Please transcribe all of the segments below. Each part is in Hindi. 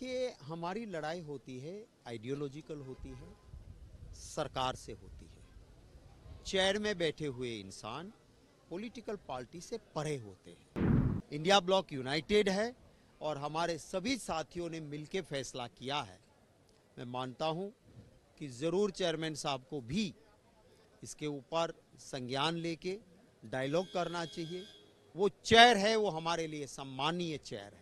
देखिए, हमारी लड़ाई होती है, आइडियोलॉजिकल होती है, सरकार से होती है। चेयर में बैठे हुए इंसान पॉलिटिकल पार्टी से परे होते हैं। इंडिया ब्लॉक यूनाइटेड है और हमारे सभी साथियों ने मिलकर फैसला किया है। मैं मानता हूं कि ज़रूर चेयरमैन साहब को भी इसके ऊपर संज्ञान लेके डायलॉग करना चाहिए। वो चेयर है, वो हमारे लिए सम्मानीय चेयर है।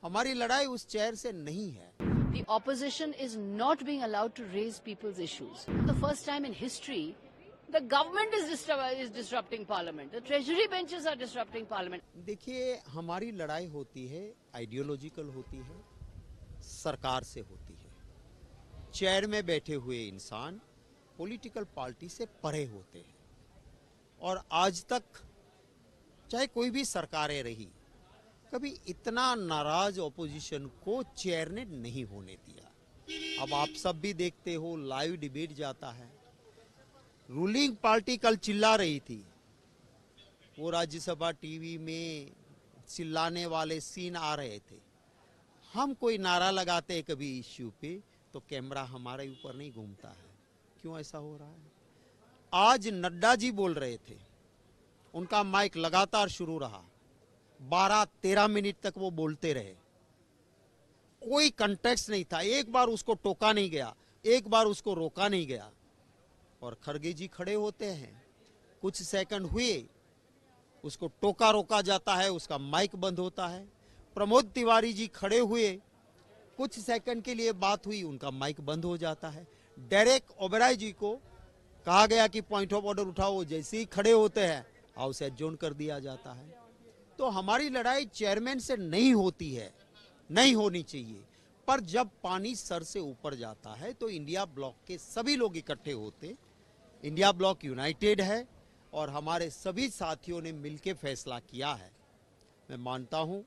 हमारी लड़ाई उस चेयर से नहीं है। The opposition is not being allowed to raise people's issues. The first time in history, the government is disrupting parliament. The treasury benches are disrupting parliament. देखिए, हमारी लड़ाई होती है, आइडियोलॉजिकल होती है, सरकार से होती है। चेयर में बैठे हुए इंसान पॉलिटिकल पार्टी से परे होते हैं और आज तक चाहे कोई भी सरकारें रही, कभी इतना नाराज ऑपोजिशन को चेयर ने नहीं होने दिया। अब आप सब भी देखते हो, लाइव डिबेट जाता है। रूलिंग पार्टी कल चिल्ला रही थी, वो राज्यसभा टीवी में चिल्लाने वाले सीन आ रहे थे। हम कोई नारा लगाते कभी इश्यू पे तो कैमरा हमारे ऊपर नहीं घूमता है। क्यों ऐसा हो रहा है? आज नड्डा जी बोल रहे थे, उनका माइक लगातार शुरू रहा, 12-13 मिनट तक वो बोलते रहे, कोई कंटेक्स्ट नहीं था। एक बार उसको टोका नहीं गया, एक बार उसको रोका नहीं गया। और खड़गे जी खड़े होते हैं, कुछ सेकंड हुए, उसको टोका रोका जाता है, उसका माइक बंद होता है। प्रमोद तिवारी जी खड़े हुए, कुछ सेकंड के लिए बात हुई, उनका माइक बंद हो जाता है। डेरेक ओबराय जी को कहा गया कि पॉइंट ऑफ ऑर्डर उठाओ, जैसे ही खड़े होते हैं हाउस एडजॉर्न कर दिया जाता है। तो हमारी लड़ाई चेयरमैन से नहीं होती है, नहीं होनी चाहिए। पर जब पानी सर से ऊपर जाता है तो इंडिया ब्लॉक के सभी लोग इकट्ठे होते। इंडिया ब्लॉक यूनाइटेड है और हमारे सभी साथियों ने मिलकर फैसला किया है। मैं मानता हूं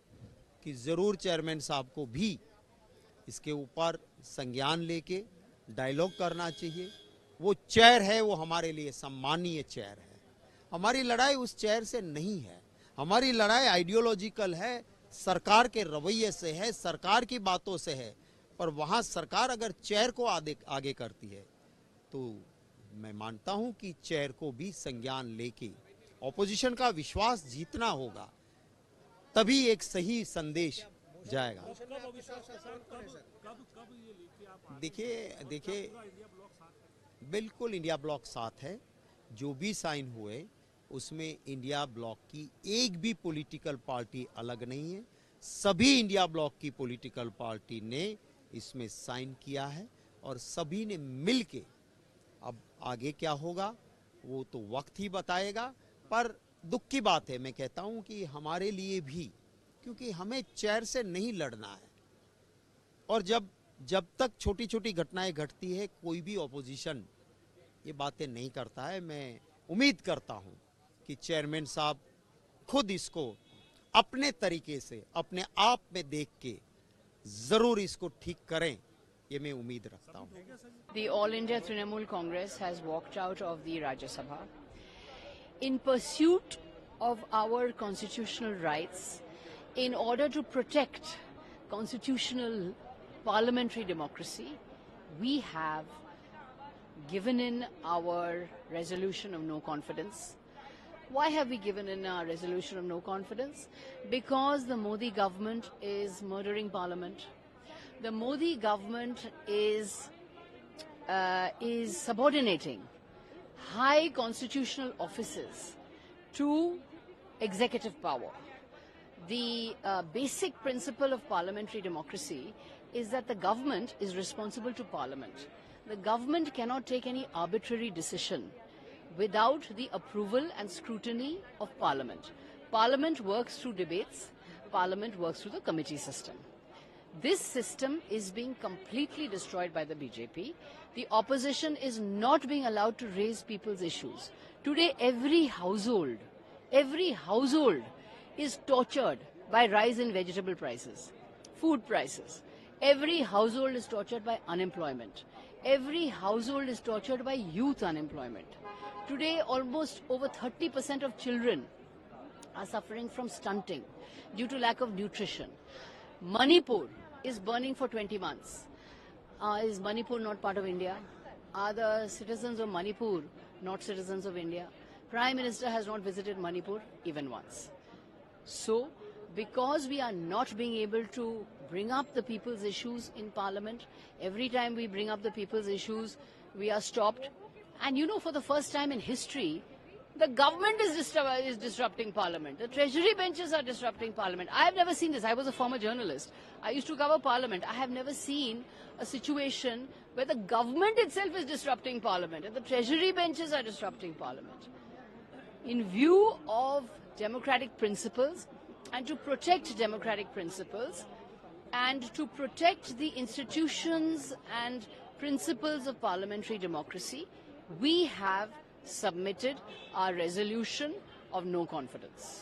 कि ज़रूर चेयरमैन साहब को भी इसके ऊपर संज्ञान लेके डायलॉग करना चाहिए। वो चेयर है, वो हमारे लिए सम्मानीय चेयर है। हमारी लड़ाई उस चेयर से नहीं है। हमारी लड़ाई आइडियोलॉजिकल है, सरकार के रवैये से है, सरकार की बातों से है। पर वहाँ सरकार अगर चेयर को आगे करती है तो मैं मानता हूँ कि चेयर को भी संज्ञान लेके ऑपोजिशन का विश्वास जीतना होगा, तभी एक सही संदेश जाएगा। देखिए बिल्कुल इंडिया ब्लॉक साथ है। जो भी साइन हुए उसमें इंडिया ब्लॉक की एक भी पॉलिटिकल पार्टी अलग नहीं है। सभी इंडिया ब्लॉक की पॉलिटिकल पार्टी ने इसमें साइन किया है और सभी ने मिलके, अब आगे क्या होगा वो तो वक्त ही बताएगा। पर दुख की बात है, मैं कहता हूं कि हमारे लिए भी, क्योंकि हमें चेयर से नहीं लड़ना है। और जब तक छोटी छोटी घटनाएं घटती है, कोई भी ऑपोजिशन ये बातें नहीं करता है। मैं उम्मीद करता हूं कि चेयरमैन साहब खुद इसको अपने तरीके से, अपने आप में देख के जरूर इसको ठीक करें, ये मैं उम्मीद रखता हूं। The All India Trinamool Congress has walked out of the Rajya Sabha in pursuit of our constitutional rights, in order to protect constitutional parliamentary democracy. We have given in our resolution of no confidence. Why have we given in our resolution of no confidence? Because the Modi government is murdering Parliament. The Modi government is subordinating high constitutional offices to executive power. The basic principle of parliamentary democracy is that the government is responsible to Parliament. The government cannot take any arbitrary decision without the approval and scrutiny of Parliament. Parliament works through debates. Parliament works through the committee system. This system is being completely destroyed by the BJP. The opposition is not being allowed to raise people's issues. Today, every household is tortured by rise in vegetable prices, food prices. Every household is tortured by unemployment. Every household is tortured by youth unemployment. Today, almost over 30% of children are suffering from stunting due to lack of nutrition. Manipur is burning for 20 months. Is Manipur not part of India? Are the citizens of Manipur not citizens of India? Prime Minister has not visited Manipur even once. So, because we are not being able to bring up the people's issues in Parliament, every time we bring up the people's issues, we are stopped. And you know, for the first time in history, the government is disrupting Parliament. The Treasury benches are disrupting Parliament. I have never seen this. I was a former journalist. I used to cover Parliament. I have never seen a situation where the government itself is disrupting Parliament and the Treasury benches are disrupting Parliament. In view of democratic principles and to protect democratic principles and to protect the institutions and principles of parliamentary democracy, we have submitted our resolution of no confidence.